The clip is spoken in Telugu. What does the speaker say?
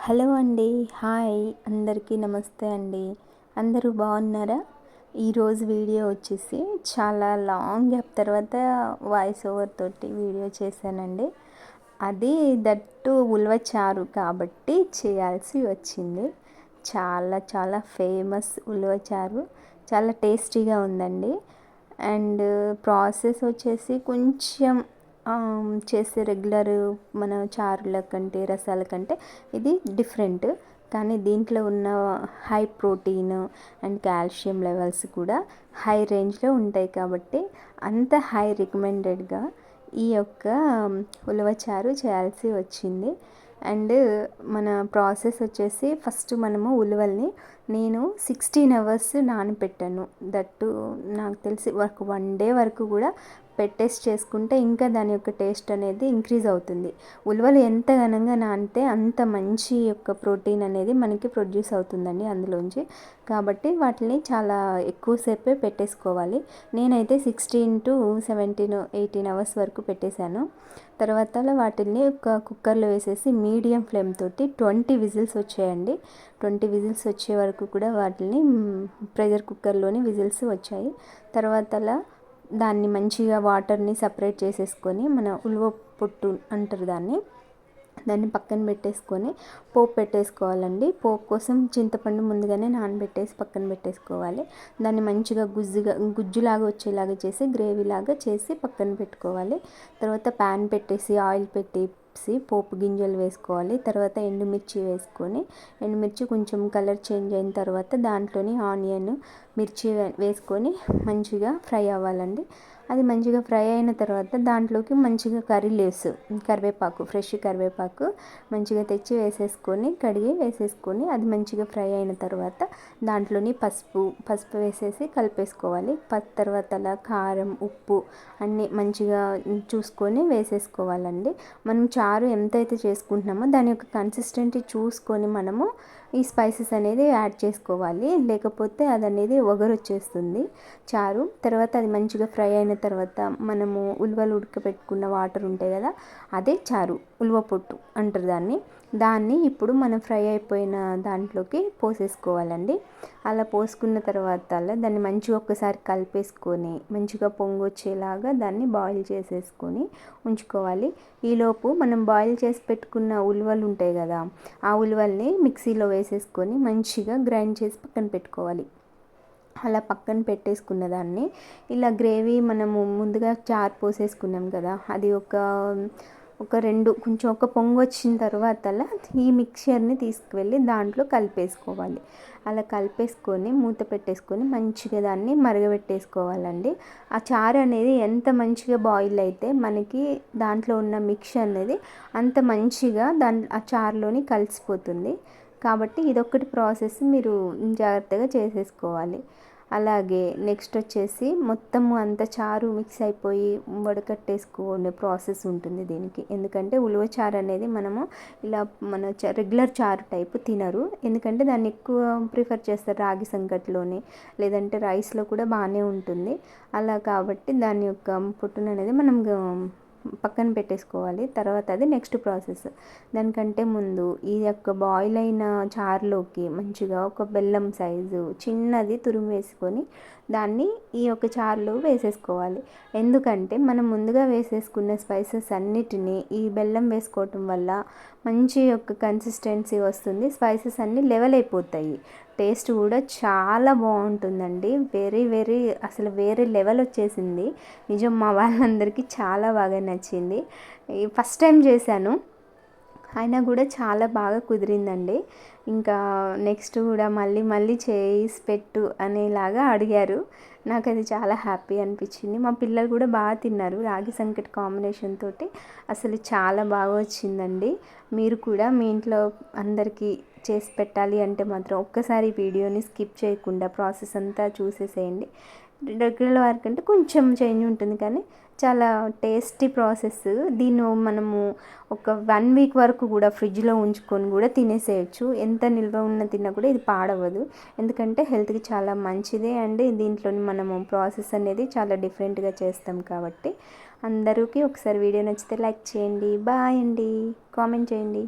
హలో అండి. హాయ్ అందరికీ నమస్తే అండి. అందరూ బాగున్నారా? ఈరోజు వీడియో వచ్చేసి చాలా లాంగ్ గ్యాప్ తర్వాత వాయిస్ ఓవర్ తోటి వీడియో చేశానండి. అది దట్టు ఉలవచారు కాబట్టి చేయాల్సి వచ్చింది. చాలా చాలా ఫేమస్ ఉలవచారు, చాలా టేస్టీగా ఉందండి. అండ్ ప్రాసెస్ వచ్చేసి కొంచెం చేసే రెగ్యులర్ మన చారుల కంటే రసాల కంటే ఇది డిఫరెంట్. కానీ దీంట్లో ఉన్న high protein and calcium levels కూడా హై రేంజ్లో ఉంటాయి కాబట్టి అంత హై రికమెండెడ్గా ఈ యొక్క ఉలవచారు చేయాల్సి వచ్చింది. అండ్ మన ప్రాసెస్ వచ్చేసి ఫస్ట్ మనము ఉలవల్ని నేను 16 అవర్స్ నానబెట్టాను. దట్టు నాకు తెలిసి ఒక 1 డే వరకు కూడా పెట్టేసి చేసుకుంటే ఇంకా దాని యొక్క టేస్ట్ అనేది ఇంక్రీజ్ అవుతుంది. ఉలవలు ఎంత ఘనంగా నానితే అంత మంచి యొక్క ప్రోటీన్ అనేది మనకి ప్రొడ్యూస్ అవుతుందండి అందులోంచి. కాబట్టి వాటిని చాలా ఎక్కువసేపే పెట్టేసుకోవాలి. నేనైతే 16 to 17, 18 అవర్స్ వరకు పెట్టేశాను. తర్వాత వాటిని ఒక కుక్కర్లో వేసేసి మీడియం ఫ్లేమ్ తోటి 20 విజిల్స్ వచ్చాయండి. 20 విజిల్స్ వచ్చే వరకు కూడా వాటిని ప్రెషర్ కుక్కర్లోని విజిల్స్ వచ్చాయి. తర్వాత దాన్ని మంచిగా వాటర్ని సపరేట్ చేసేసుకొని మన ఉలవ పొట్టు అంటారు దాన్ని పక్కన పెట్టేసుకొని పోపు పెట్టేసుకోవాలండి. పోపు కోసం చింతపండు ముందుగానే నానబెట్టేసి పక్కన పెట్టేసుకోవాలి. దాన్ని మంచిగా గుజ్జులాగా వచ్చేలాగా చేసి గ్రేవీలాగా చేసి పక్కన పెట్టుకోవాలి. తర్వాత ప్యాన్ పెట్టేసి ఆయిల్ పెట్టేసి పోపు గింజలు వేసుకోవాలి. తర్వాత ఎండుమిర్చి వేసుకొని ఎండుమిర్చి కొంచెం కలర్ చేంజ్ అయిన తర్వాత దాంట్లోని ఆనియన్ మిర్చి వేసుకొని మంచిగా ఫ్రై అవ్వాలండి. అది మంచిగా ఫ్రై అయిన తర్వాత దాంట్లోకి మంచిగా కర్రీ లీవ్స్, కరివేపాకు, ఫ్రెష్ కరివేపాకు మంచిగా తెచ్చి వేసేసుకొని కడిగి వేసేసుకొని అది మంచిగా ఫ్రై అయిన తర్వాత దాంట్లోని పసుపు వేసేసి కలిపేసుకోవాలి. తర్వాత కారం, ఉప్పు అన్నీ మంచిగా చూసుకొని వేసేసుకోవాలండి. మనం చారు ఎంతైతే చేసుకుంటున్నామో దాని యొక్క కన్సిస్టెన్సీ చూసుకొని మనము ఈ స్పైసెస్ అనేది యాడ్ చేసుకోవాలి. లేకపోతే అది అనేది ఒగరు వచ్చేస్తుంది చారు. తర్వాత అది మంచిగా ఫ్రై అయిన తర్వాత మనము ఉలవలు ఉడకబెట్టుకున్న వాటర్ ఉంటాయి కదా, అదే చారు, ఉలవ పొట్టు అంటారు దాన్ని ఇప్పుడు మనం ఫ్రై అయిపోయిన దాంట్లోకి పోసేసుకోవాలండి. అలా పోసుకున్న తర్వాత దాన్ని మంచిగా ఒక్కసారి కలిపేసుకొని మంచిగా పొంగు వచ్చేలాగా దాన్ని బాయిల్ చేసేసుకొని ఉంచుకోవాలి. ఈలోపు మనం బాయిల్ చేసి పెట్టుకున్న ఉలవలు ఉంటాయి కదా, ఆ ఉలవల్ని మిక్సీలో వేసేసుకొని మంచిగా గ్రైండ్ చేసి పక్కన పెట్టుకోవాలి. అలా పక్కన పెట్టేసుకున్న దాన్ని ఇలా గ్రేవీ మనము ముందుగా చారు పోసేసుకున్నాం కదా, అది కొంచెం ఒక పొంగు వచ్చిన తర్వాత ఈ మిక్చర్ని తీసుకువెళ్ళి దాంట్లో కలిపేసుకోవాలి. అలా కలిపేసుకొని మూత పెట్టేసుకొని మంచిగా దాన్ని మరగబెట్టేసుకోవాలండి. ఆ చారు అనేది ఎంత మంచిగా బాయిల్ అయితే మనకి దాంట్లో ఉన్న మిక్చర్ అనేది అంత మంచిగా ఆ చారులోని కలిసిపోతుంది. కాబట్టి ఇదొక్కటి ప్రాసెస్ మీరు జాగ్రత్తగా చేసేసుకోవాలి. అలాగే నెక్స్ట్ వచ్చేసి మొత్తము అంత చారు మిక్స్ అయిపోయి వడకట్టేసుకునే ప్రాసెస్ ఉంటుంది దీనికి. ఎందుకంటే ఉలవ చారు అనేది మనము ఇలా మన రెగ్యులర్ చారు టైపు తినరు. ఎందుకంటే దాన్ని ఎక్కువ ప్రిఫర్ చేస్తారు రాగి సంకటిలోని, లేదంటే రైస్లో కూడా బాగానే ఉంటుంది. అలా కాబట్టి దాని యొక్క పొట్టును అనేది మనం పక్కన పెట్టేసుకోవాలి. తర్వాత అది నెక్స్ట్ ప్రాసెస్. దానికంటే ముందు ఈ యొక్క బాయిల్ అయిన చారులోకి మంచిగా ఒక బెల్లం సైజు చిన్నది తురుము వేసుకొని దాన్ని ఈ యొక్క చారులో వేసేసుకోవాలి. ఎందుకంటే మనం ముందుగా వేసేసుకున్న స్పైసెస్ అన్నిటినీ ఈ బెల్లం వేసుకోవటం వల్ల మంచి యొక్క కన్సిస్టెన్సీ వస్తుంది. స్పైసెస్ అన్నీ లెవెల్ అయిపోతాయి. టేస్ట్ కూడా చాలా బాగుంటుందండి. వెరీ అసలు వేరే లెవెల్ వచ్చేసింది. నిజం మా వాళ్ళందరికీ చాలా బాగా నచ్చింది. ఫస్ట్ టైం చేశాను, అయినా కూడా చాలా బాగా కుదిరిందండి. ఇంకా నెక్స్ట్ కూడా మళ్ళీ చేసి పెట్టు అనేలాగా అడిగారు. నాకు అది చాలా హ్యాపీ అనిపించింది. మా పిల్లలు కూడా బాగా తిన్నారు. రాగి సంకటి కాంబినేషన్ తోటి అసలు చాలా బాగా వచ్చిందండి. మీరు కూడా మీ ఇంట్లో అందరికీ చేసి పెట్టాలి అంటే మాత్రం ఒక్కసారి వీడియోని స్కిప్ చేయకుండా ప్రాసెస్ అంతా చూసేసేయండి. రెగ్యులర్ వర్క్ అంటే కొంచెం చేంజ్ ఉంటుంది కానీ చాలా టేస్టీ ప్రాసెస్. దీన్ని మనము ఒక 1 వీక్ వరకు కూడా ఫ్రిడ్జ్లో ఉంచుకొని కూడా తినేసేయచ్చు. ఎంత నిల్వ ఉన్న తిన్నా కూడా ఇది పాడవదు. ఎందుకంటే హెల్త్కి చాలా మంచిది. అండ్ దీంట్లోని మనము ప్రాసెస్ అనేది చాలా డిఫరెంట్గా చేస్తాం కాబట్టి అందరికీ ఒకసారి వీడియో నచ్చితే లైక్ చేయండి. బాయ్ అండి. కామెంట్ చేయండి.